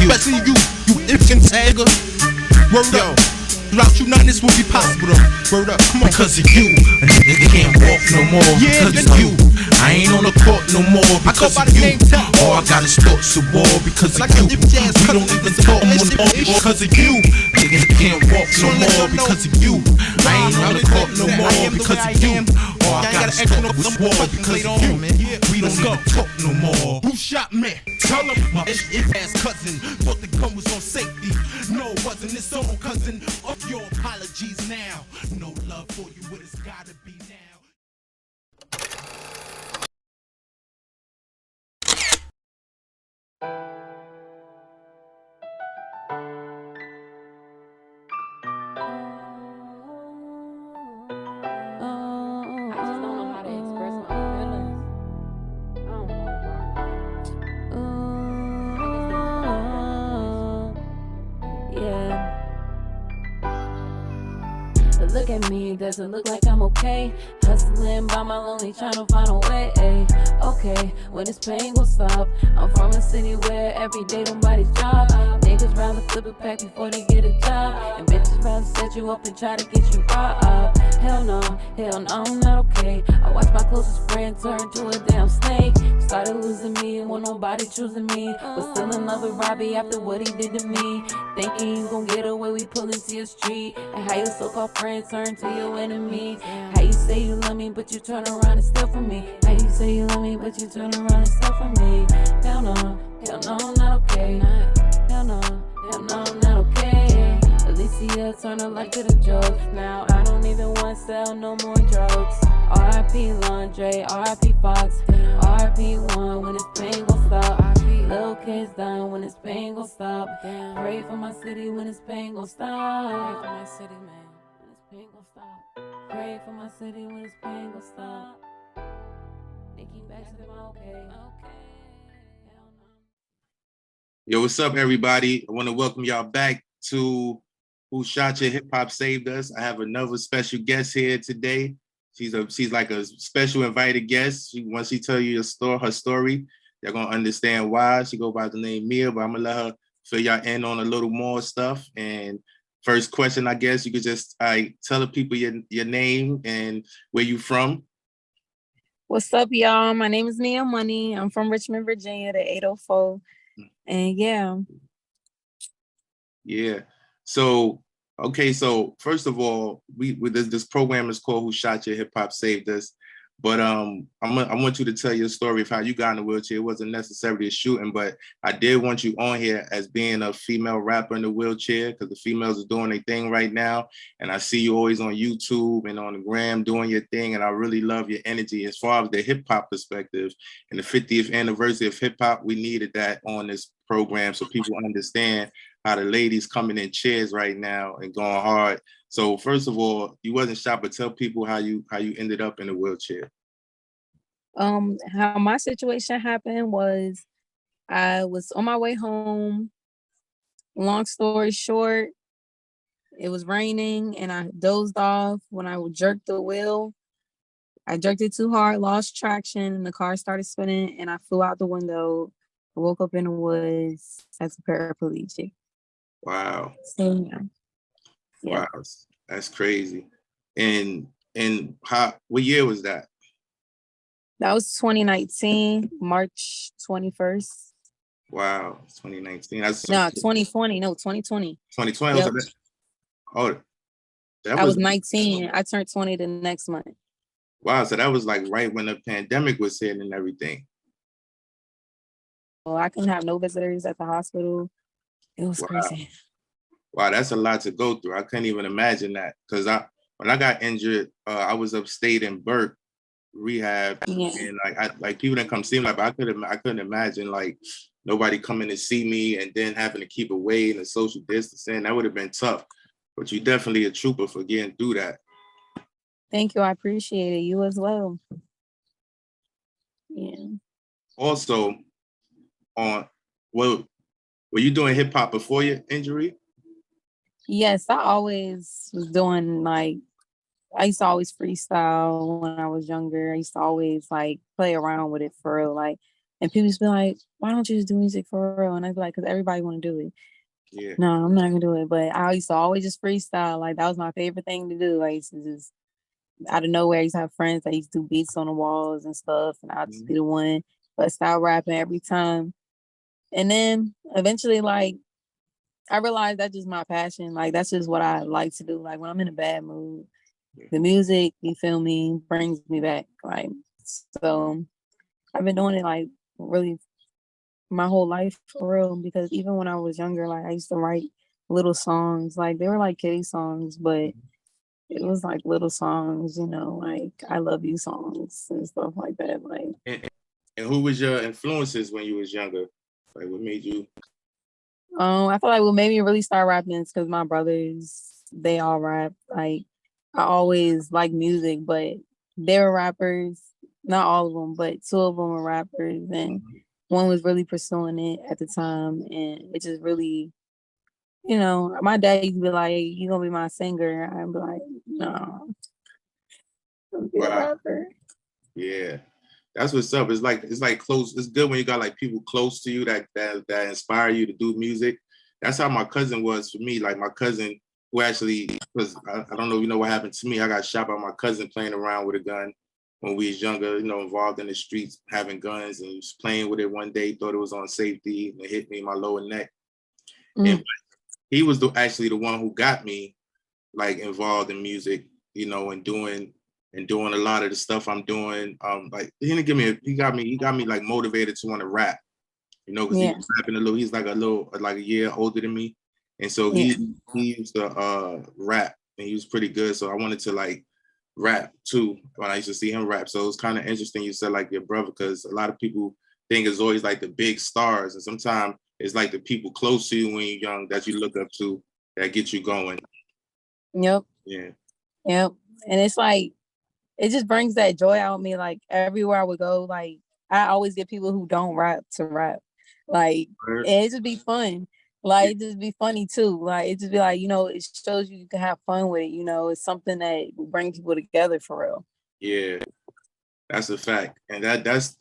you. Especially you Egyptian tagger. Word up. Without you, none of this would be possible though. Word up, come on. Because of you, a nigga can't walk no more. Yeah, Because of you, I ain't on the court no more. I go Because by of the you, name Tap. all I got is thoughts of war. Because of Like you, I did jazz, we cut don't it, even listen, talk that no shit more. is- Because of you, niggas can't walk no more. Because of you, I ain't on the court no more. Because of you, all I got is thoughts of war. Because of you, we don't even talk no more. Who shot me? Tell him my ass cousin. Thought the gun was on safety. No, it wasn't his own cousin. Up your apologies now. No love for you, what it's gotta be now. I just don't know how to express my feelings. I don't know, bro. Yeah. Look at me, does it look like I'm okay? Hustling by my lonely, trying to find a way. Okay, when this pain gon' stop. I'm from a city where every day nobody's job. Niggas rather flip a pack before they get a job, and bitches rather set you up and try to get you robbed. Hell no, I'm not okay. I watched my closest friend turn to a damn snake. Started losing me and when nobody choosing me, but still in love with Robbie after what he did to me. Thinking you gon' get away, we pull into your street. And how your so-called friends turn to your enemy. How you say you love me, but you turn around and steal from me. How you say you love me, but you turn around and steal from me. Hell no, I'm not okay. Hell no, I'm not okay. Alicia turn her life to the joke. Now I don't even want to sell no more drugs. R.I.P. Laundry, R.I.P. Fox, R.I.P. One when this pain gon' stop. Little kids dying when this pain gon' stop. Pray for my city when this pain gon' stop. Pray for my city, man, when this pain gon' stop. Pray for my city when this pain gon' stop. Nikki Baxter, am I okay? Yo, what's up, everybody? I want to welcome y'all back to Who Shot Your Hip Hop Saved Us. I have another special guest here today. She's like a special invited guest. Once she tell you her story, you're gonna understand why. She go by the name Mia, but I'm gonna let her fill y'all in on a little more stuff. And first question, I guess you could just tell the people your name and where you from. What's up, y'all? My name is Nia Money. I'm from Richmond, Virginia, the 804. And yeah. So, okay. So first of all, we this program is called Who Shot Your Hip Hop Saved Us. But I want you to tell your story of how you got in the wheelchair. It wasn't necessarily a shooting, but I did want you on here as being a female rapper in the wheelchair because the females are doing their thing right now. And I see you always on YouTube and on the gram doing your thing. And I really love your energy as far as the hip hop perspective. And the 50th anniversary of hip hop, we needed that on this program so people understand how the ladies coming in chairs right now and going hard. So first of all, you wasn't shot, but tell people how you ended up in a wheelchair. how my situation happened was I was on my way home. Long story short, it was raining and I dozed off when I jerked the wheel. I jerked it too hard, lost traction, and the car started spinning and I flew out the window. I woke up in the woods as a paraplegic. Wow. So, yeah. Wow, that's crazy. And what year was that? That was 2019, March 21st. Wow, 2019. That's 2020. No, 2020. 2020. Yep. I was 19. I turned 20 the next month. Wow, so that was like right when the pandemic was hitting and everything. Well, I couldn't have no visitors at the hospital. It was crazy. Wow, that's a lot to go through. I couldn't even imagine that because when I got injured, I was upstate in Burke rehab, and like people didn't come see me. Like, I couldn't imagine like nobody coming to see me and then having to keep away and the social distancing. That would have been tough. But you're definitely a trooper for getting through that. Thank you. I appreciate it. You as well. Yeah. Also, were you doing hip hop before your injury? Yes, I always was doing I used to always freestyle when I was younger. I used to always play around with it for And people just be like, why don't you just do music for real? And I'd be like, because everybody want to do it. Yeah. No, I'm not gonna do it. But I used to always just freestyle. Like that was my favorite thing to do. I used to just out of nowhere, I used to have friends that used to do beats on the walls and stuff, and I'd just be the one bust out rapping every time. And then eventually, like I realized that's just my passion. Like that's just what I like to do. Like when I'm in a bad mood, the music, you feel me, brings me back. Like so, I've been doing it like really my whole life for real. Because even when I was younger, like I used to write little songs. Like they were like kiddie songs, but it was like little songs, you know, like I love you songs and stuff like that. Like, and who was your influences when you was younger? Like, what made you? I feel like what made me really start rapping is because my brothers, they all rap. Like, I always liked music, but they were rappers. Not all of them, but two of them were rappers, and one was really pursuing it at the time, and it just really, you know, my dad used to be like, "You gonna be my singer?" I'd be like, "No, I'm be a rapper." Yeah, that's what's up. It's like close. It's good when you got like people close to you that inspire you to do music. That's how my cousin was for me. Like my cousin, who actually was, I don't know if you know what happened to me. I got shot by my cousin playing around with a gun when we was younger. You know, involved in the streets having guns, and he was playing with it one day. Thought it was on safety, and it hit me in my lower neck. And he was actually the one who got me like involved in music, you know, and doing a lot of the stuff I'm doing. Like he got me like motivated to want to rap, you know, because he was rapping he's like a year older than me. And so he used to rap, and he was pretty good. So I wanted to like rap too when I used to see him rap. So it was kind of interesting you said like your brother, because a lot of people think it's always like the big stars, and sometimes it's like the people close to you when you're young that you look up to that get you going. Yep. Yeah. Yep. And it's like, it just brings that joy out of me. Like everywhere I would go, like I always get people who don't rap to rap. Like, and it just be fun. Like, it just be funny too. Like, it just be like, you know, it shows you can have fun with it. You know, it's something that will bring people together for real. Yeah. That's a fact, and that's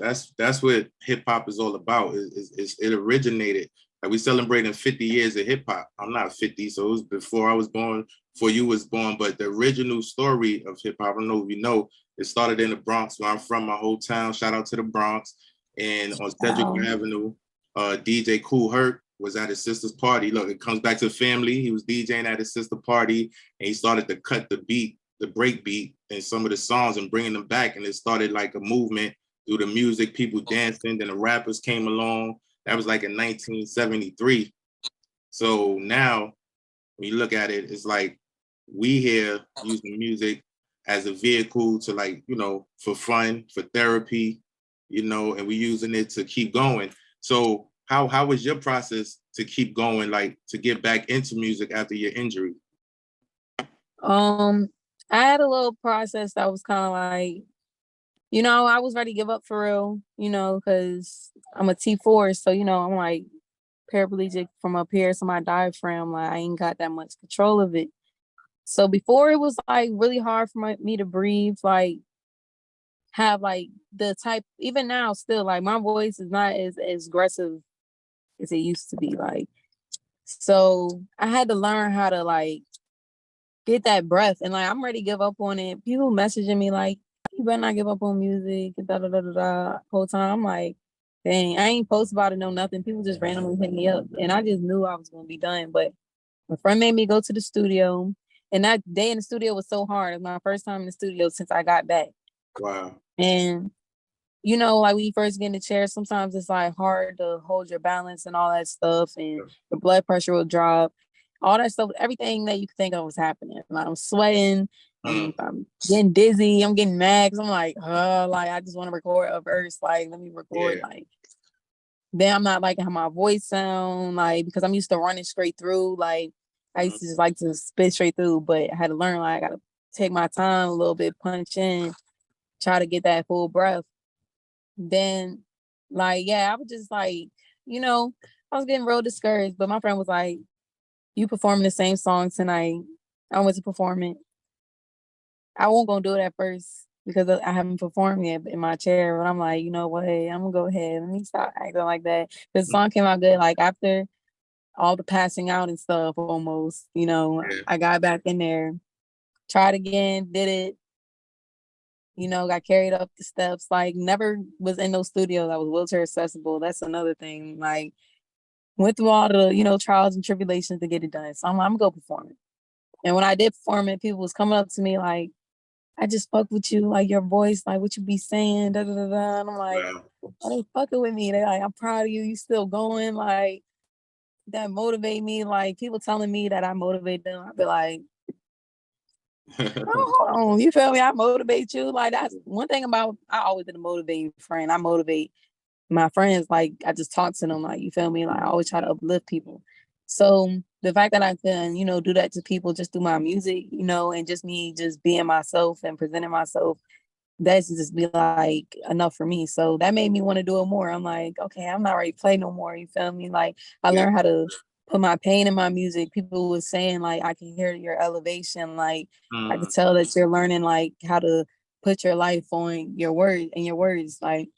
what hip hop is all about. It originated. Like we celebrating 50 years of hip hop. I'm not 50, so it was before I was born, before you was born. But the original story of hip hop, I don't know if you know, it started in the Bronx, where I'm from. My whole town. Shout out to the Bronx. And on Cedric Avenue, DJ Kool Herc was at his sister's party. Look, it comes back to family. He was DJing at his sister's party, and he started to cut the beat, the break beat, and some of the songs and bringing them back. And it started like a movement through the music, people dancing, then the rappers came along. That was like in 1973. So now when you look at it, it's like we here using music as a vehicle to like, you know, for fun, for therapy, you know, and we using it to keep going. So how was your process to keep going, like to get back into music after your injury? I had a little process that was kind of like, you know, I was ready to give up for real, you know, because I'm a T4. So, you know, I'm like paraplegic from up here. So my diaphragm, like I ain't got that much control of it. So before it was like really hard for me to breathe, like have like the type, even now still, like my voice is not as aggressive as it used to be. Like, so I had to learn how to like get that breath, and like I'm ready to give up on it. People messaging me like, "You better not give up on music." Da da da da da. Whole time I'm like, "Dang, I ain't post about it, no nothing." People just randomly hit me up, and I just knew I was gonna be done. But my friend made me go to the studio, and that day in the studio was so hard. It was my first time in the studio since I got back. Wow. And you know, like when you first get in the chair, sometimes it's like hard to hold your balance and all that stuff, and your blood pressure will drop. All that stuff, everything that you could think of was happening. Like I'm sweating, I'm getting dizzy, I'm getting mad because I'm like I just want to record a verse. Like, let me record. Like, then I'm not liking how my voice sound, like, because I'm used to running straight through. Like, I used to just like to spit straight through, but I had to learn, like, I gotta take my time a little bit, punch in, try to get that full breath. Then, like, I was just like, you know, I was getting real discouraged, but my friend was like, "You performing the same song tonight." I went to perform it. I wasn't gonna do it at first. because I haven't performed yet in my chair. But I'm like, you know what? I'm gonna go ahead. Let me stop acting like that. The song came out good. Like after all the passing out and stuff, almost, Yeah. I got back in there, tried again, did it. Got carried up the steps. Like never was in no studio that was wheelchair accessible. That's another thing. Like went through all the trials and tribulations to get it done. So I'm like, I'm gonna go perform it. And when I did perform it, people was coming up to me like, I just fuck with you, like your voice, like what you be saying, da da da da. And I'm like, Wow. are they fucking with me? They're like, I'm proud of you. You still going? Like that motivate me. Like people telling me that I motivate them. I be like, oh, hold on. You feel me? I motivate you. Like that's one thing about I always been a motivating friend. I motivate my friends. Like I just talk to them. Like you feel me? Like I always try to uplift people. So the fact that I can, do that to people just through my music, and just me just being myself and presenting myself, that's just be like enough for me. So that made me want to do it more. I'm like, okay, I'm not ready to play no more. You feel me? Like I Yeah. learned how to put my pain in my music. People was saying like I can hear your elevation. Like I could tell that you're learning like how to put your life on your words. Like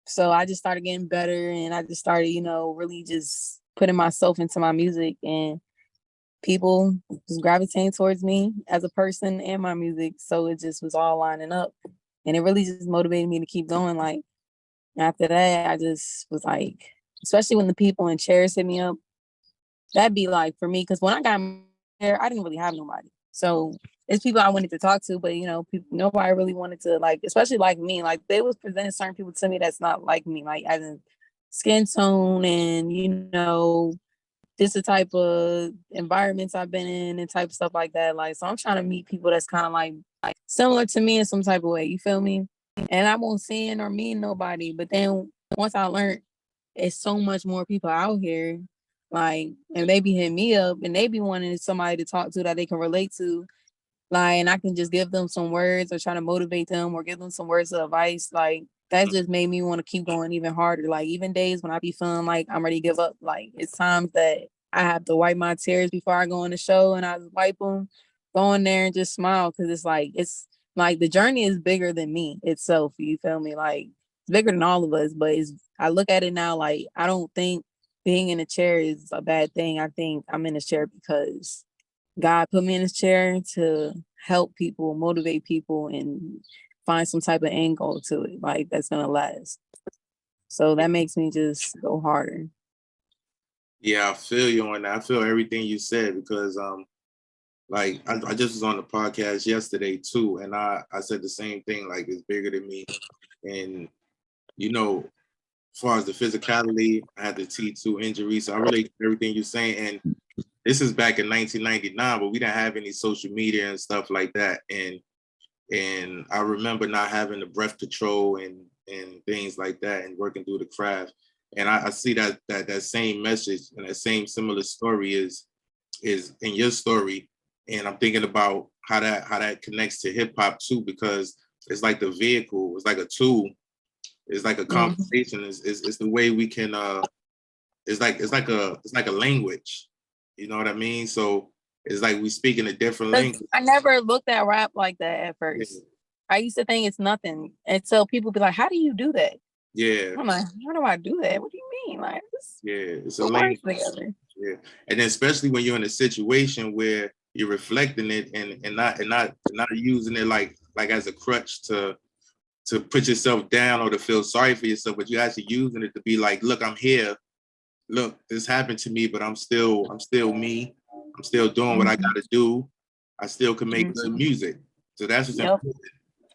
so I just started getting better and I just started, really just putting myself into my music and people just gravitating towards me as a person and my music. So it just was all lining up. And it really just motivated me to keep going. Like after that, I just was like, especially when the people in chairs hit me up, that'd be like for me, because when I got there, I didn't really have nobody. So it's people I wanted to talk to, but people, nobody really wanted to like, especially like me. Like they was presenting certain people to me that's not like me, like as in skin tone and just the type of environments I've been in and type of stuff like that. Like so I'm trying to meet people that's kind of like similar to me in some type of way. You feel me? And I won't seeing or meeting nobody. But then once I learned it's so much more people out here, like, and they be hitting me up and they be wanting somebody to talk to that they can relate to. Like, and I can just give them some words or try to motivate them or give them some words of advice. Like, that just made me want to keep going even harder. Like, even days when I be feeling like I'm ready to give up, like, it's times that I have to wipe my tears before I go on the show and I just wipe them, go in there and just smile because it's like the journey is bigger than me itself. You feel me? Like, it's bigger than all of us, but I look at it now like I don't think being in a chair is a bad thing. I think I'm in a chair because God put me in this chair to help people, motivate people, and find some type of end goal to it, like that's gonna last. So that makes me just go harder. Yeah, I feel you on that. I feel everything you said because like I just was on the podcast yesterday too, and I said the same thing, like it's bigger than me. And as far as the physicality, I had the T2 injury. So I relate to everything you're saying. And this is back in 1999, but we didn't have any social media and stuff like that. And I remember not having the breath control and things like that and working through the craft. And I see that same message and that same similar story is in your story. And I'm thinking about how that connects to hip hop too, because it's like the vehicle, it's like a tool, it's like a conversation, it's the way we can it's like a language. You know what I mean? So it's like we speak in a different language. I never looked at rap like that at first. Yeah. I used to think it's nothing until people be like, "How do you do that?" Yeah. I'm like, "How do I do that? What do you mean?" Like, it's a language together. Yeah, and then especially when you're in a situation where you're reflecting it and not using it like as a crutch to put yourself down or to feel sorry for yourself, but you're actually using it to be like, look, I'm here. Look, this happened to me, but I'm still me. I'm still doing what I gotta do. I still can make good music. So that's what's important.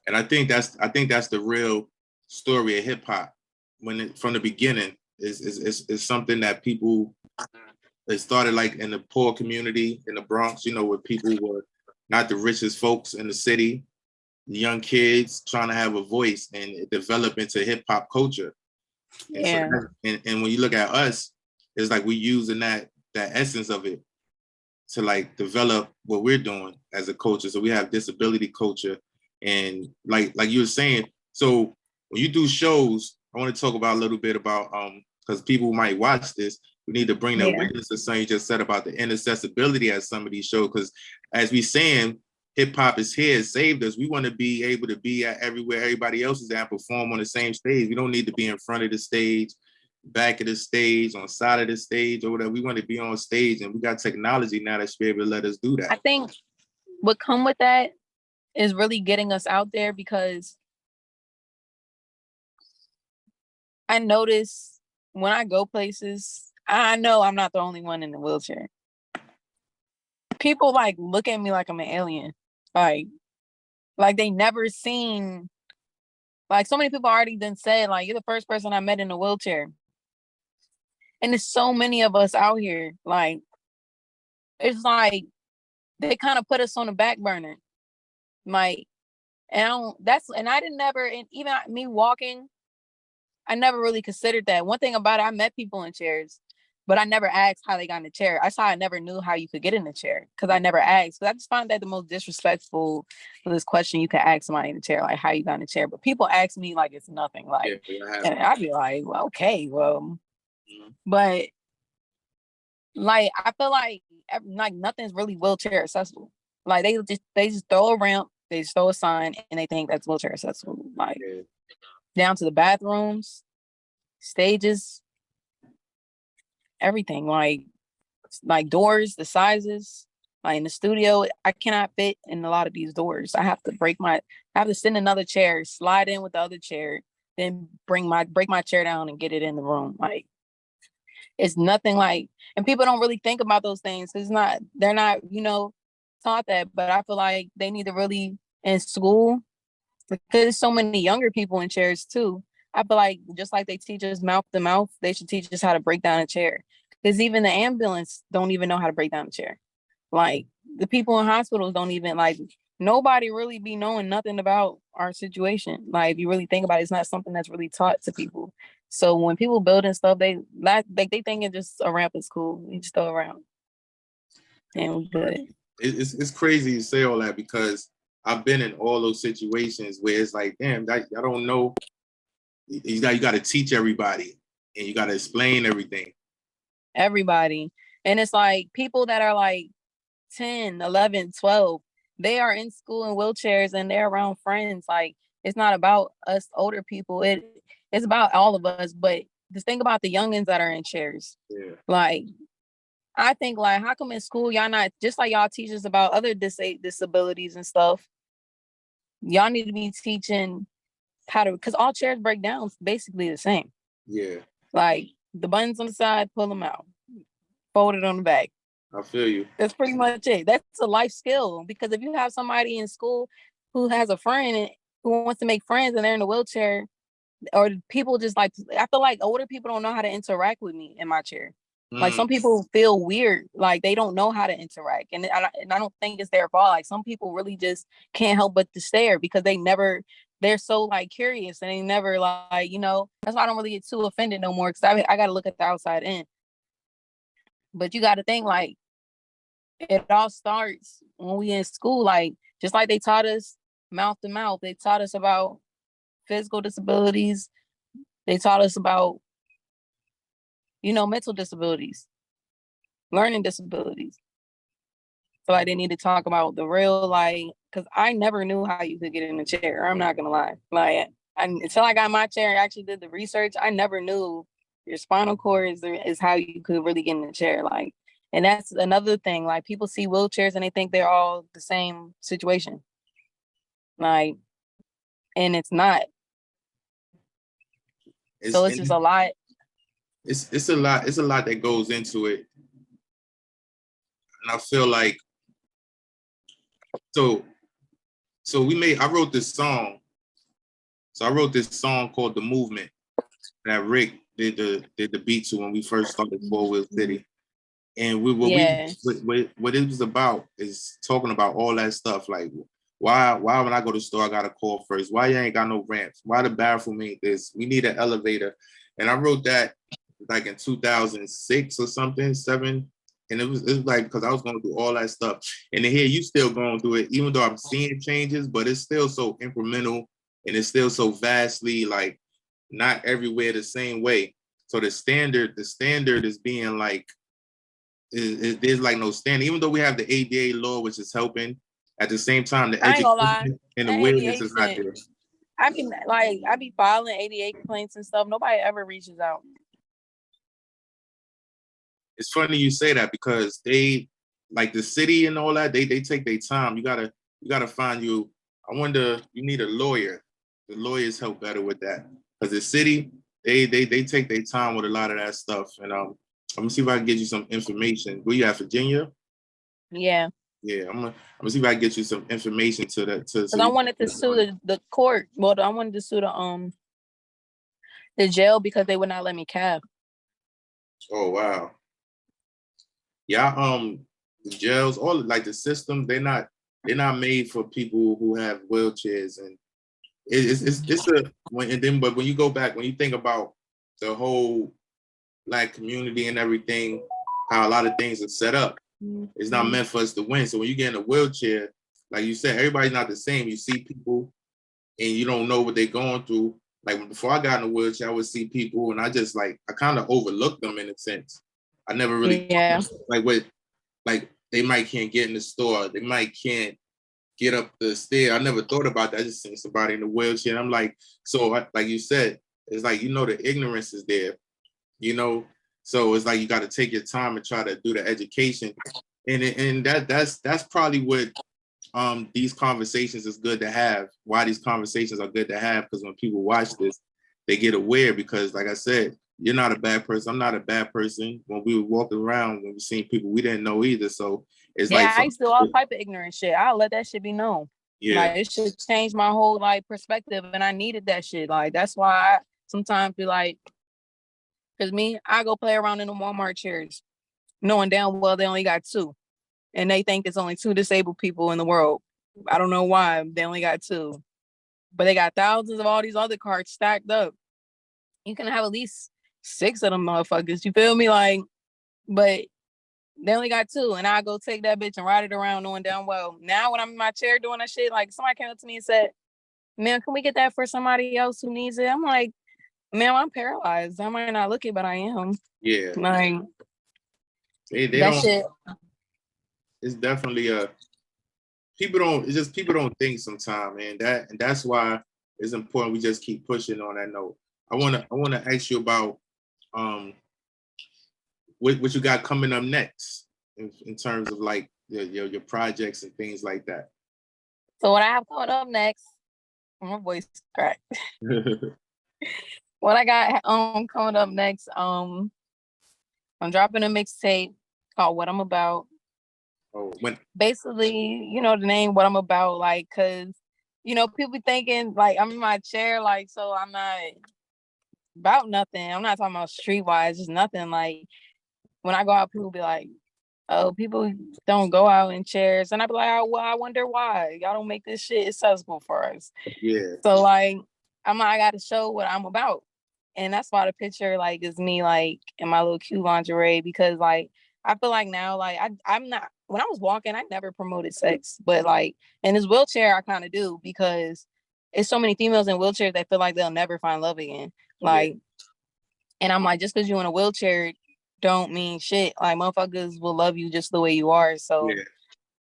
And I think that's the real story of hip hop. From the beginning is something that people, it started like in the poor community in the Bronx, where people were not the richest folks in the city, young kids trying to have a voice, and it developed into hip hop culture. Yeah. And, and when you look at us, it's like we're using that essence of it to like develop what we're doing as a culture. So we have disability culture, and like you were saying. So when you do shows, I want to talk about a little bit about because people might watch this. We need to bring the awareness to something you just said about the inaccessibility at some of these shows. Because as we saying, hip hop is here, it saved us. We want to be able to be at everywhere everybody else is at, perform on the same stage. We don't need to be in front of the stage, back of the stage, on side of the stage, or whatever. We want to be on stage, and we got technology now that should be able to let us do that. I think what come with that is really getting us out there, because I notice when I go places, I know I'm not the only one in the wheelchair. People like look at me like I'm an alien. Like they never seen, like so many people already done said, like, you're the first person I met in a wheelchair. And there's so many of us out here. Like, it's like they kind of put us on the back burner. Like, and I didn't never, and even me walking, I never really considered that. One thing about it, I met people in chairs, but I never asked how they got in the chair. I never knew how you could get in the chair because I never asked. Because I just find that the most disrespectful this question you could ask somebody in the chair, like how you got in the chair. But people ask me like it's nothing. Like, and I'd be like, well, okay, well, but like I feel like nothing's really wheelchair accessible. Like they just throw a ramp, they just throw a sign, and they think that's wheelchair accessible. Like down to the bathrooms, stages, everything, like doors, the sizes. Like in the studio, I cannot fit in a lot of these doors. I have to send another chair, slide in with the other chair, then break my chair down and get it in the room. Like it's nothing like, and people don't really think about those things. They're not, taught that. But I feel like they need to really in school, because there's so many younger people in chairs too. I feel like just like they teach us mouth to mouth, they should teach us how to break down a chair. Because even the ambulance don't even know how to break down a chair. Like the people in hospitals don't even, like, nobody really be knowing nothing about our situation. Like if you really think about it, it's not something that's really taught to people. So when people building stuff, they think it just a ramp is cool. You just throw around. And we good. It's crazy you say all that, because I've been in all those situations where it's like, damn, I don't know. You got to teach everybody, and you got to explain everything. Everybody. And it's like people that are like 10, 11, 12, they are in school in wheelchairs and they're around friends. Like it's not about us older people. It's about all of us. But just think about the youngins that are in chairs. Yeah. Like I think, like, how come in school y'all not, just like y'all teach us about other disabilities and stuff, y'all need to be teaching how to, because all chairs break down basically the same. Yeah. Like the buttons on the side, pull them out, fold it on the back. I feel you. That's pretty much it. That's a life skill, because if you have somebody in school who has a friend who wants to make friends and they're in a wheelchair, or people just like, I feel like older people don't know how to interact with me in my chair. Like some people feel weird, like they don't know how to interact, and I don't think it's their fault. Like some people really just can't help but to stare because they're so like curious, and they never like, that's why I don't really get too offended no more, because I got to look at the outside in. But you got to think, like, it all starts when we in school. Like just like they taught us mouth to mouth, they taught us about physical disabilities, they taught us about mental disabilities, learning disabilities. So like they need to talk about the real, like, because I never knew how you could get in a chair. I'm not gonna lie. Like until I got my chair and actually did the research, I never knew your spinal cord is how you could really get in a chair. Like, and that's another thing. Like people see wheelchairs and they think they're all the same situation. Like, and it's not. It's just a lot. It's a lot. It's a lot that goes into it, and I feel like so I wrote this song. So I wrote this song called "The Movement" that Rick did the beat to when we first started 4 Wheel City, and what it was about is talking about all that stuff. Like why when I go to the store I gotta call first? Why you ain't got no ramps? Why the bathroom ain't this? We need an elevator, and I wrote that like in 2006 or something, 7. And it was like, because I was going to do all that stuff. And then here you still going through it, even though I'm seeing changes, but it's still so incremental and it's still so vastly, like, not everywhere the same way. So the standard is being like, there's like no standard. Even though we have the ADA law, which is helping, at the same time, the I ain't gonna lie. education and the That awareness is not 88 there. I be filing 88 complaints and stuff. Nobody ever reaches out. It's funny you say that because they, like the city and all that, they take their time. You gotta find you. I wonder, you need a lawyer. The lawyers help better with that because the city, they take their time with a lot of that stuff. And I'm gonna see if I can get you some information. Where you at, Virginia? Yeah. Yeah, I'm gonna see if I can get you some information to that. Because I wanted to sue the court. Well, I wanted to sue the jail because they would not let me cab. Oh wow. Yeah, the jails, all like the system, they're not made for people who have wheelchairs, and it's a but when you go back, when you think about the whole Black community and everything, how a lot of things are set up, it's not meant for us to win. So when you get in a wheelchair, like you said, everybody's not the same. You see people and you don't know what they're going through. Like before I got in a wheelchair, I would see people and I just I kind of overlooked them in a sense. I never really like they might can't get in the store, they might can't get up the stair. I never thought about that. I just seen somebody in the wheelchair. And I'm like, so like you said, it's like, the ignorance is there, So it's like you got to take your time and try to do the education, and that's probably what these conversations is good to have. Why these conversations are good to have, because when people watch this, they get aware. Because like I said, you're not a bad person. I'm not a bad person. When we were walking around, when we seen people we didn't know either. So it's I used to do all type of ignorant shit. I'll let that shit be known. Yeah. Like it should change my whole perspective, and I needed that shit. Like that's why I sometimes be like, because I go play around in the Walmart chairs, knowing damn well they only got 2. And they think it's only 2 disabled people in the world. I don't know why they only got 2. But they got thousands of all these other carts stacked up. You can have at least 6 of them motherfuckers. You feel me? But they only got 2. And I go take that bitch and ride it around knowing damn well. Now when I'm in my chair doing that shit, somebody came up to me and said, "Man, can we get that for somebody else who needs it?" I'm like, "Man, I'm paralyzed. I might not look it, but I am." Yeah. They that don't, shit. It's definitely people don't think sometimes, man. That's why it's important we just keep pushing on that note. I wanna ask you about what you got coming up next in terms of your projects and things like that. So what I have coming up next, my voice cracked. What I got coming up next, I'm dropping a mixtape called What I'm About. Oh, basically, the name What I'm About, cause people thinking I'm in my chair, so I'm not about nothing. I'm not talking about streetwise, just nothing. When I go out, people be like, "Oh, people don't go out in chairs," and I be like, "Oh, well, I wonder why y'all don't make this shit accessible for us." Yeah. So I got to show what I'm about, and that's why the picture is me in my little cute lingerie, because I feel like now I'm not. When I was walking, I never promoted sex, but in this wheelchair, I kind of do, because it's so many females in wheelchairs that feel like they'll never find love again. And I'm like, just because you're in a wheelchair don't mean shit. Motherfuckers will love you just the way you are. So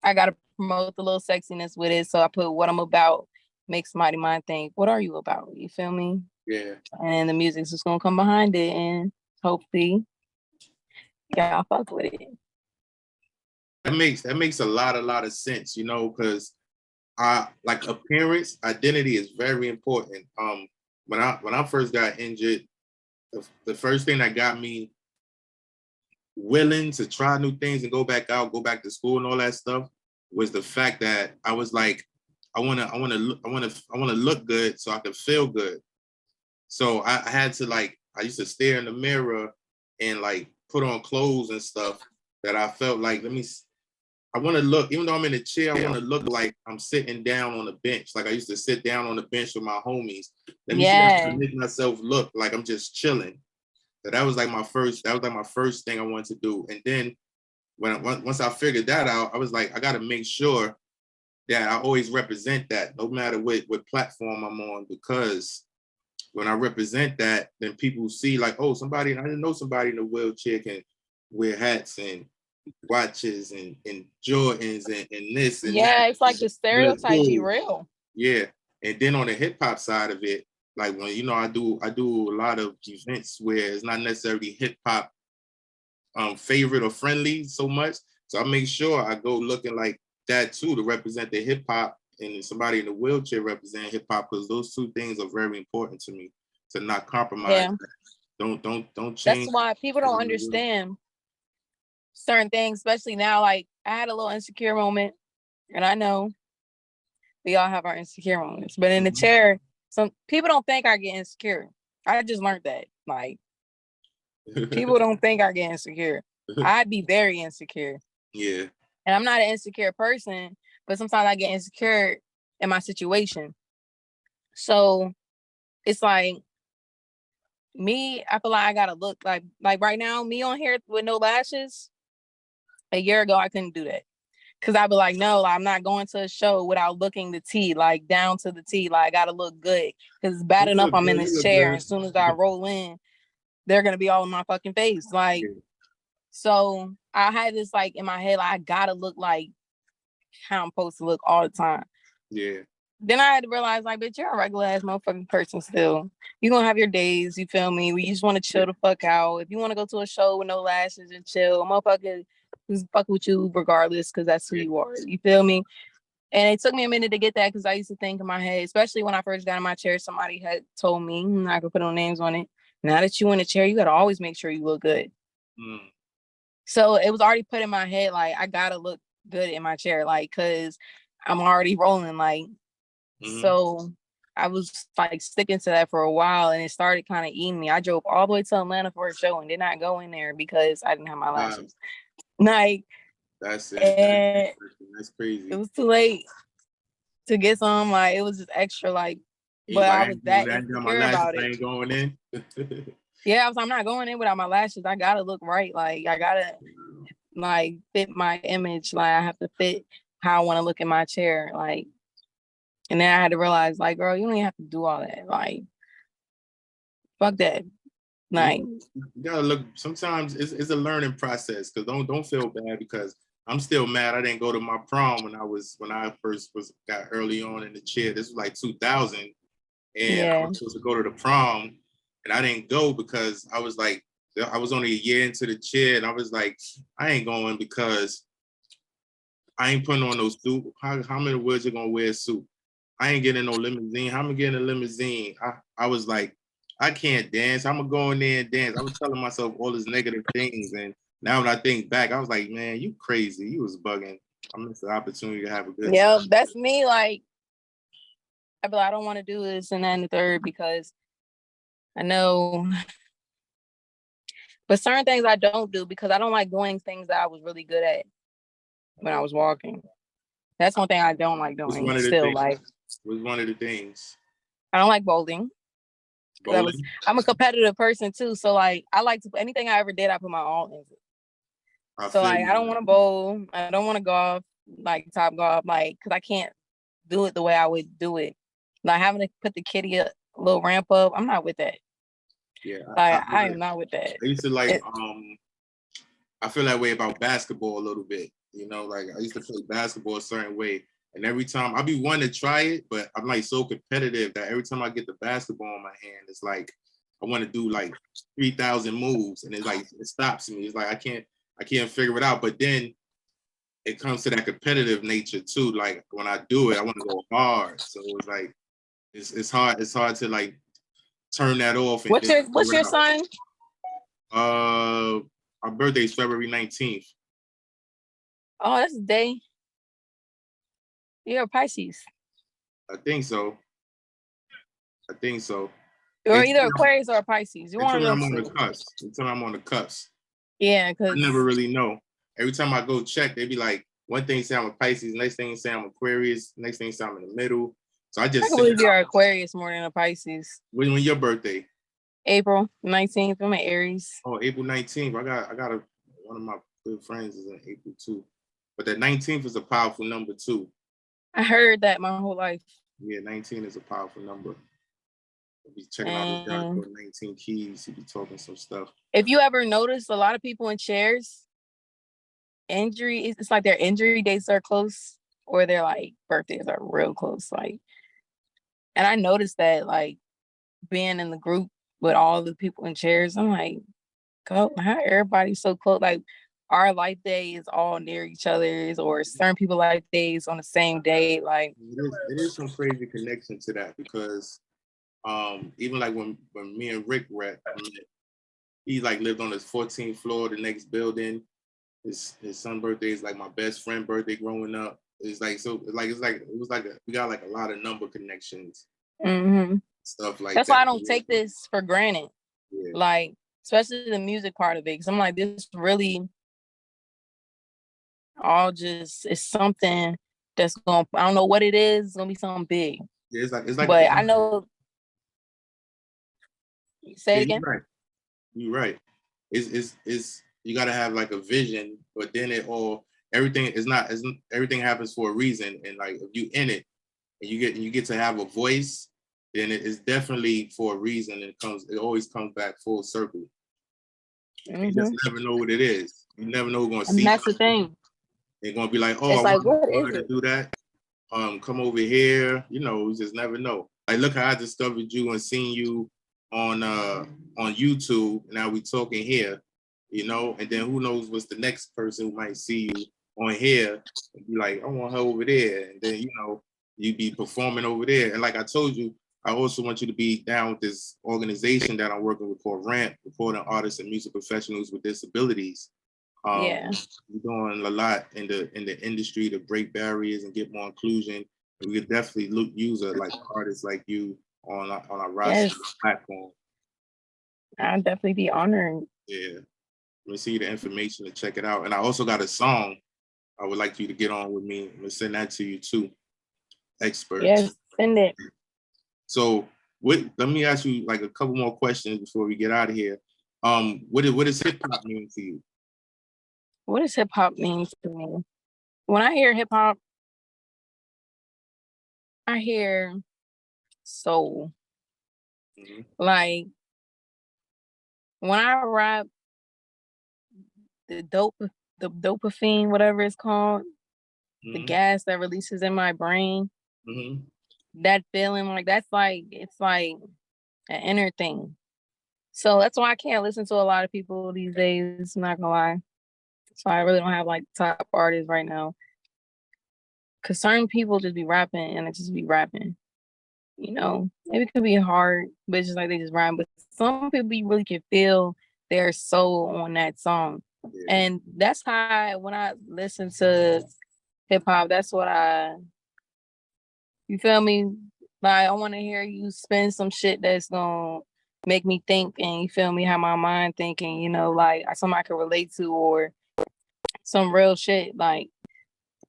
I gotta promote the little sexiness with it. So I put What I'm About, make somebody mind think, what are you about? You feel me? Yeah. And the music's just gonna come behind it, and hopefully y'all fuck with it. That makes a lot of sense, because appearance, identity is very important. When I first got injured, the first thing that got me willing to try new things and go back to school and all that stuff was the fact that I was like, I want to look good so I can feel good. So I had to I used to stare in the mirror and put on clothes and stuff that I felt like, I want to look, even though I'm in a chair, I want to look like I'm sitting down on a bench. I used to sit down on the bench with my homies. Let me see how to make myself look like I'm just chilling. So that was my first thing I wanted to do. And then once I figured that out, I was like, I got to make sure that I always represent that, no matter what platform I'm on, because when I represent that, then people see oh, I didn't know somebody in a wheelchair can wear hats and watches and Jordans and this and Yeah, that. it's like the And stereotype be cool. real. Yeah. And then on the hip hop side of it, like when I do a lot of events where it's not necessarily hip hop favorite or friendly so much. So I make sure I go looking like that too to represent the hip hop, and somebody in the wheelchair represent hip hop, because those two things are very important to me, to not compromise. Yeah. Don't That's change. why people don't understand certain things, especially now. Like I had a little insecure moment, and I know we all have our insecure moments. But in the chair, some people don't think I get insecure. I just learned that. Like people don't think I get insecure. I'd be very insecure. Yeah. And I'm not an insecure person, but sometimes I get insecure in my situation. So it's like me, I feel like I gotta look like right now, me on here with no lashes. A year ago, I couldn't do that. Cause I'd be like, no, I'm not going to a show without looking the T, like down to the T. Like I gotta look good. Cause it's bad enough I'm in this chair. And as soon as I roll in, they're gonna be all in my fucking face. Like, so I had this like in my head, like I gotta look like how I'm supposed to look all the time. Yeah. Then I had to realize, like, bitch, you're a regular ass motherfucking person still. You're gonna have your days, you feel me? We just want to chill the fuck out. If you want to go to a show with no lashes and chill, motherfucker just fuck with you regardless, because that's who you are. You feel me? And it took me a minute to get that, because I used to think in my head, especially when I first got in my chair, somebody had told me, I could put no names on it. Now that you in the chair, you gotta always make sure you look good. So it was already put in my head, like, I gotta look good in my chair, like, cause I'm already rolling, like. So I was like sticking to that for a while, and it started kind of eating me. I drove all the way to Atlanta for a show and did not go in there because I didn't have my lashes. Like, that's it. That's crazy. It was too late to get some. Like, it was just extra. Like, but I was that insecure about it. I ain't going in. Yeah, I'm not going in without my lashes. I gotta look right. Like, I gotta like fit my image. Like, I have to fit how I want to look in my chair. Like. And then I had to realize, like, girl, you don't even have to do all that. Like, fuck that. Like, you gotta look. Sometimes it's a learning process. Cause don't feel bad, because I'm still mad I didn't go to my prom when I first got early on in the chair. This was like 2000, and I was supposed to go to the prom, and I didn't go because I was like, I was only a year into the chair, and I was like, I ain't going because I ain't putting on no suit. How many words you gonna wear a suit? I ain't getting no limousine. How am I getting a limousine? I was like, I can't dance. I'm gonna go in there and dance. I was telling myself all these negative things, and now when I think back, I was like, man, you crazy. You was bugging. I missed the opportunity to have a good time. Yeah, that's me. Like, I be like, I don't want to do this and then the third, because I know. But certain things I don't do because I don't like doing things that I was really good at when I was walking. That's one thing I don't like doing. Still, like, was one of the things. I don't like bowling. I'm a competitive person too, so like I like to anything I ever did, I put my all into it. So like I don't want to bowl, I don't want to golf, like top golf, like because I can't do it the way I would do it. Like having to put the kitty a little ramp up, I'm not with that. Yeah, like I am not with that. I used to like I feel that way about basketball a little bit. You know, like I used to play basketball a certain way. And every time I be wanting to try it, but I'm like so competitive that every time I get the basketball in my hand, it's like I want to do like 3,000 moves, and it's like it stops me. It's like I can't figure it out. But then it comes to that competitive nature too. Like when I do it, I want to go hard. So it's like it's hard to like turn that off. And what's your sign? Our birthday is February 19th. Oh, that's the day. You're a Pisces. I think so. You're either Aquarius or a Pisces. Until I'm on the cusp. Yeah, because I never really know. Every time I go check, they be like, one thing say I'm a Pisces, next thing say I'm Aquarius, next thing say I'm in the middle. So I just believe you're Aquarius more than a Pisces. When your birthday? April 19th. I'm an Aries. Oh, April 19th. I got one of my good friends is in April too. But that 19th is a powerful number too. I heard that my whole life. Yeah, 19 is a powerful number. I'll be checking out the 19 keys. He'll be talking some stuff. If you ever notice, a lot of people in chairs injury, it's like their injury dates are close or their like birthdays are real close. Like, and I noticed that like being in the group with all the people in chairs, I'm like, go, how everybody's so close? Like our life day is all near each other's, or certain people life days on the same day. Like it is some crazy connection to that because even like when me and Rick met, he like lived on his 14th floor, the next building. His son's birthday is like my best friend birthday growing up. It's like so like it was like we got like a lot of number connections, stuff like that's that. why I don't take this for granted. Yeah. Like especially the music part of it, because I'm like, this really all just is something that's gonna, I don't know what it is, it's gonna be something big. Yeah, it's like but I know. Say it again. You're right. It's you gotta have like a vision, but then everything is not as everything happens for a reason. And like if you in it and you get to have a voice, then it is definitely for a reason. And it always comes back full circle. You just never know what it is. You never know who's gonna see. And that's the thing. They're gonna be like, oh, it's I like, want to do that. Come over here. You know, you just never know. Like, look how I discovered you and seen you on YouTube. Now we talking here, you know, and then who knows what's the next person who might see you on here and be like, I want her over there, and then you know you be performing over there. And like I told you, I also want you to be down with this organization that I'm working with called RAMP, Recording Artists and Music Professionals with Disabilities. We're doing a lot in the industry to break barriers and get more inclusion. And we could definitely use like artists like you on our roster platform. I'd definitely be honored. Yeah. Let me see the information to check it out. And I also got a song I would like you to get on with me. I'm gonna send that to you too. Experts. Yes, send it. So let me ask you like a couple more questions before we get out of here. What does hip hop mean to you? What does hip hop mean to me? When I hear hip hop, I hear soul. Like when I rap, the dopamine, whatever it's called, the gas that releases in my brain, that feeling, like that's like, it's like an inner thing. So that's why I can't listen to a lot of people these days. I'm not gonna lie. So I really don't have like top artists right now. Cause certain people just be rapping and it just be rapping. You know, maybe it could be hard, but it's just like they just rhyme. But some people you really can feel their soul on that song. And that's how when I listen to hip hop, that's what you feel me? Like I want to hear you spin some shit that's gonna make me think, and you feel me, have my mind thinking, you know, like something I can relate to or some real shit. Like,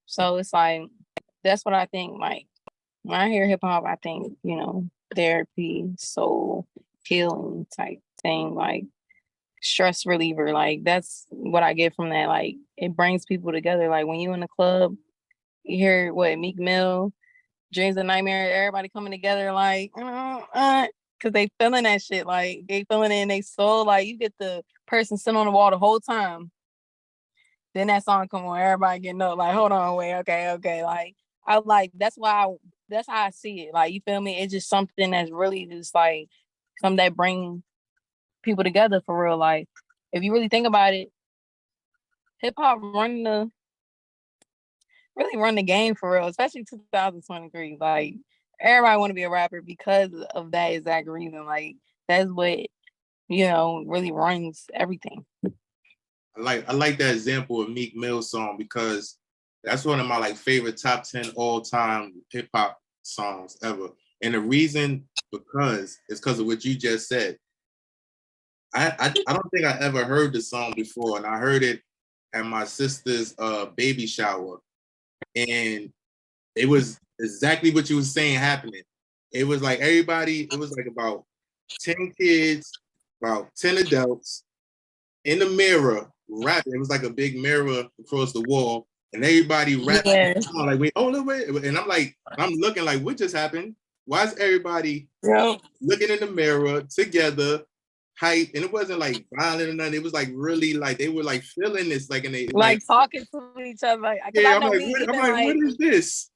so it's like, that's what I think. Like when I hear hip hop, I think, you know, therapy, soul, healing type thing, like stress reliever. Like that's what I get from that. Like it brings people together. Like when you in the club, you hear Meek Mill, Dreams and Nightmares, everybody coming together like, because they feeling that shit. Like they feeling it in their soul. Like you get the person sitting on the wall the whole time. Then that song come on, everybody getting up. Like, hold on, wait, okay. Like I like that's how I see it. Like you feel me? It's just something that's really just like something that bring people together for real. Like if you really think about it, hip hop really run the game for real, especially 2023. Like everybody want to be a rapper because of that exact reason. Like that's what, you know, really runs everything. I like that example of Meek Mill song because that's one of my like favorite top 10 all time hip hop songs ever. And the reason it's because of what you just said. I don't think I ever heard the song before, and I heard it at my sister's baby shower, and it was exactly what you were saying happening. It was like everybody, it was like about 10 kids, about 10 adults in the mirror rapping. It was like a big mirror across the wall, and everybody rapping. Yeah. I'm like, wait, and I'm like, I'm looking like, what just happened? Why is everybody looking in the mirror together, hype, and it wasn't like violent or nothing. It was like really like they were like feeling this, like, and they like talking to each other. Like, cause yeah. I know we I'm even like, what like is this?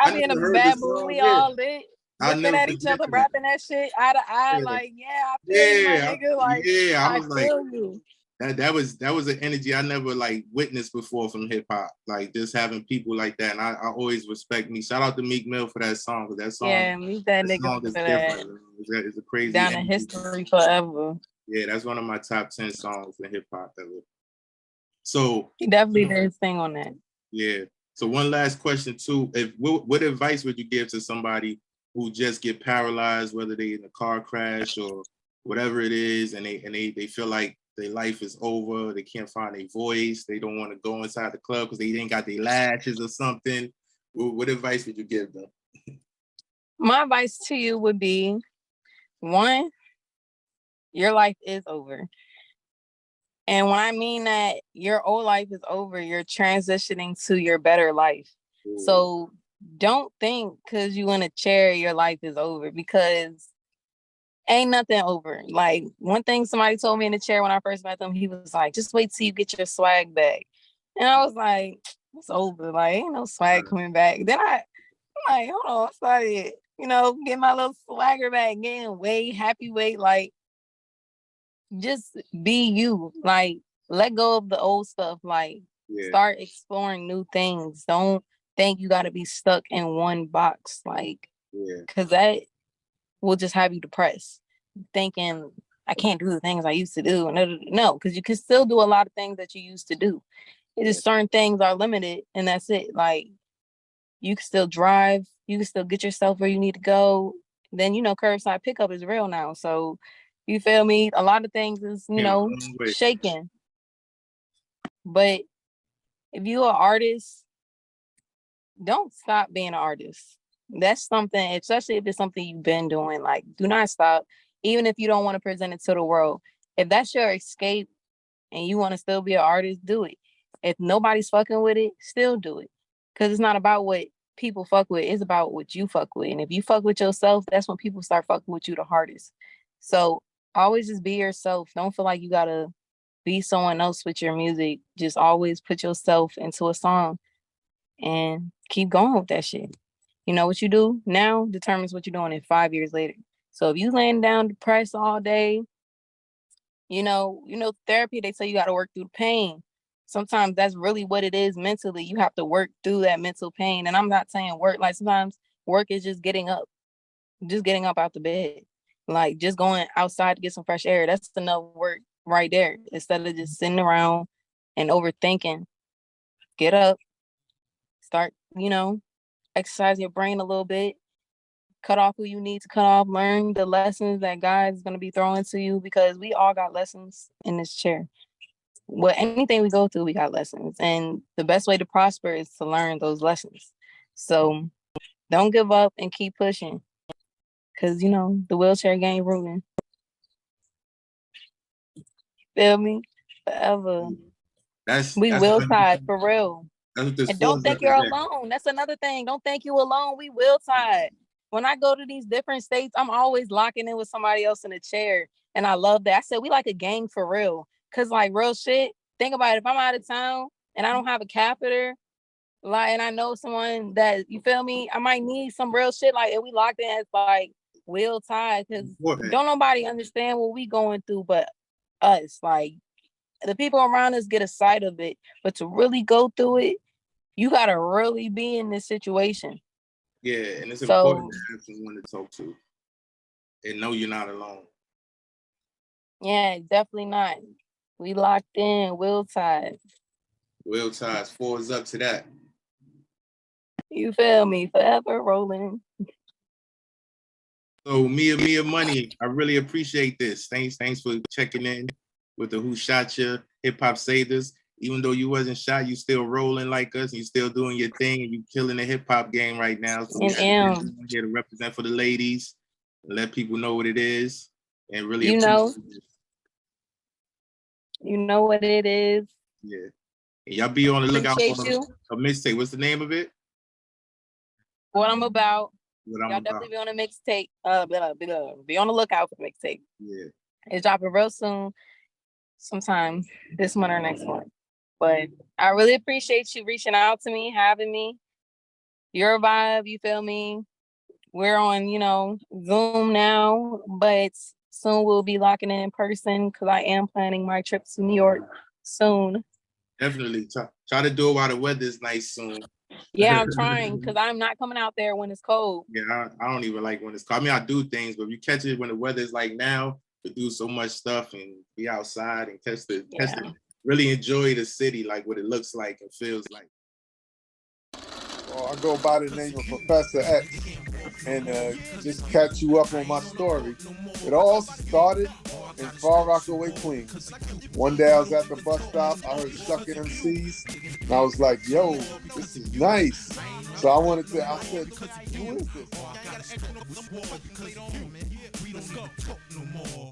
I I be in a never heard the bad mood. song. We Yeah, all lit, I'll looking never at each forget other, that. rapping that shit eye to eye. Yeah, Like, yeah, I feel you, my yeah, nigga. Like, yeah. I I was like, feel you. that was an energy I never like witnessed before from hip hop. Like just having people like that, and I always respect me. Shout out to Meek Mill for that song, because Yeah, meet that nigga song for is that. different. It's a crazy Down in energy. history forever. Yeah, that's one of my top 10 songs in hip hop ever. So He definitely did his thing on that. yeah. So one last question too. What advice would you give to somebody who just get paralyzed, whether they in a car crash or whatever it is, and they feel like their life is over, they can't find their voice, they don't want to go inside the club because they ain't got their lashes or something. What advice would you give them? My advice to you would be, one, your life is over. And when I mean that your old life is over, you're transitioning to your better life. So don't think because you in a chair, your life is over, because ain't nothing over. Like, one thing somebody told me in the chair when I first met them, he was like, just wait till you get your swag back. And I was like, it's over. Like, ain't no swag coming back. Then I'm like, hold on, I started, get my little swagger back, getting weight, happy weight. Like, just be you. Like, let go of the old stuff. Like, start exploring new things. Don't think you got to be stuck in one box. Like, because that will just have you depressed, thinking I can't do the things I used to do. No, because you can still do a lot of things that you used to do. It just certain things are limited, and that's it. Like, you can still drive, you can still get yourself where you need to go. Then, curbside pickup is real now. So, you feel me? A lot of things is, shaking. But if you're an artist, don't stop being an artist. That's something, especially if it's something you've been doing. Like, do not stop, even if you don't want to present it to the world. If that's your escape and you want to still be an artist, do it. If nobody's fucking with it, still do it. Because it's not about what people fuck with, it's about what you fuck with. And if you fuck with yourself, that's when people start fucking with you the hardest. So always just be yourself. Don't feel like you gotta be someone else with your music. Just always put yourself into a song and keep going with that shit. What you do now determines what you're doing in 5 years later. So if you laying down depressed all day, therapy, they say you got to work through the pain. Sometimes that's really what it is mentally. You have to work through that mental pain. And I'm not saying work, like sometimes work is just getting up out the bed. Like, just going outside to get some fresh air. That's enough work right there. Instead of just sitting around and overthinking, get up, start, exercise your brain a little bit, cut off who you need to cut off, learn the lessons that God is going to be throwing to you, because we all got lessons in this chair. Well, anything we go through, we got lessons. And the best way to prosper is to learn those lessons. So don't give up and keep pushing, because, the wheelchair game ruling. Feel me? Forever. We will tide, for real. And don't think you're alone. That's another thing. Don't think you alone. We will tide. When I go to these different states, I'm always locking in with somebody else in a chair. And I love that. I said, we like a gang for real. Cause like, real shit, think about it. If I'm out of town and I don't have a catheter, like, and I know someone that, you feel me, I might need some real shit. Like, if we locked in as like will tide, cause don't nobody understand what we going through but us. Like, the people around us get a sight of it, but to really go through it, you gotta really be in this situation. Yeah, and it's important to have someone to talk to and know you're not alone. Yeah, definitely not. We locked in. Will tide. Will tides. 4 is up to that. You feel me? Forever rolling. So Mia Money, I really appreciate this. Thanks for checking in with the Who Shot Ya Hip Hop Saved Us. Even though you wasn't shot, you still rolling like us, and you still doing your thing, and you killing the hip hop game right now. So we're here to represent for the ladies, and let people know what it is, and really appreciate it. You know what it is. Yeah, and y'all be on the lookout for a mixtape. What's the name of it? What I'm about. Y'all definitely be on a mixtape. Be on the lookout for the mixtape. Yeah. It's dropping real soon, sometime this month or next month. But I really appreciate you reaching out to me, having me. Your vibe, you feel me? We're on, Zoom now, but soon we'll be locking in person because I am planning my trip to New York soon. Definitely. Try to do it while the weather is nice soon. Yeah, I'm trying because I'm not coming out there when it's cold. Yeah, I don't even like when it's cold. I mean, I do things, but if you catch it when the weather is like now, to do so much stuff and be outside and really enjoy the city, like what it looks like and feels like. Well, I go by the name of Professor X, and just catch you up on my story. It all started in Far Rockaway, Queens. One day I was at the bus stop, I heard Sucker MCs, and I was like, yo, this is nice. So I said, who is this?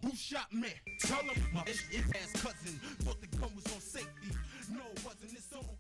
Who shot me? Tell him my cousin thought the gun was on safety. No, wasn't his own.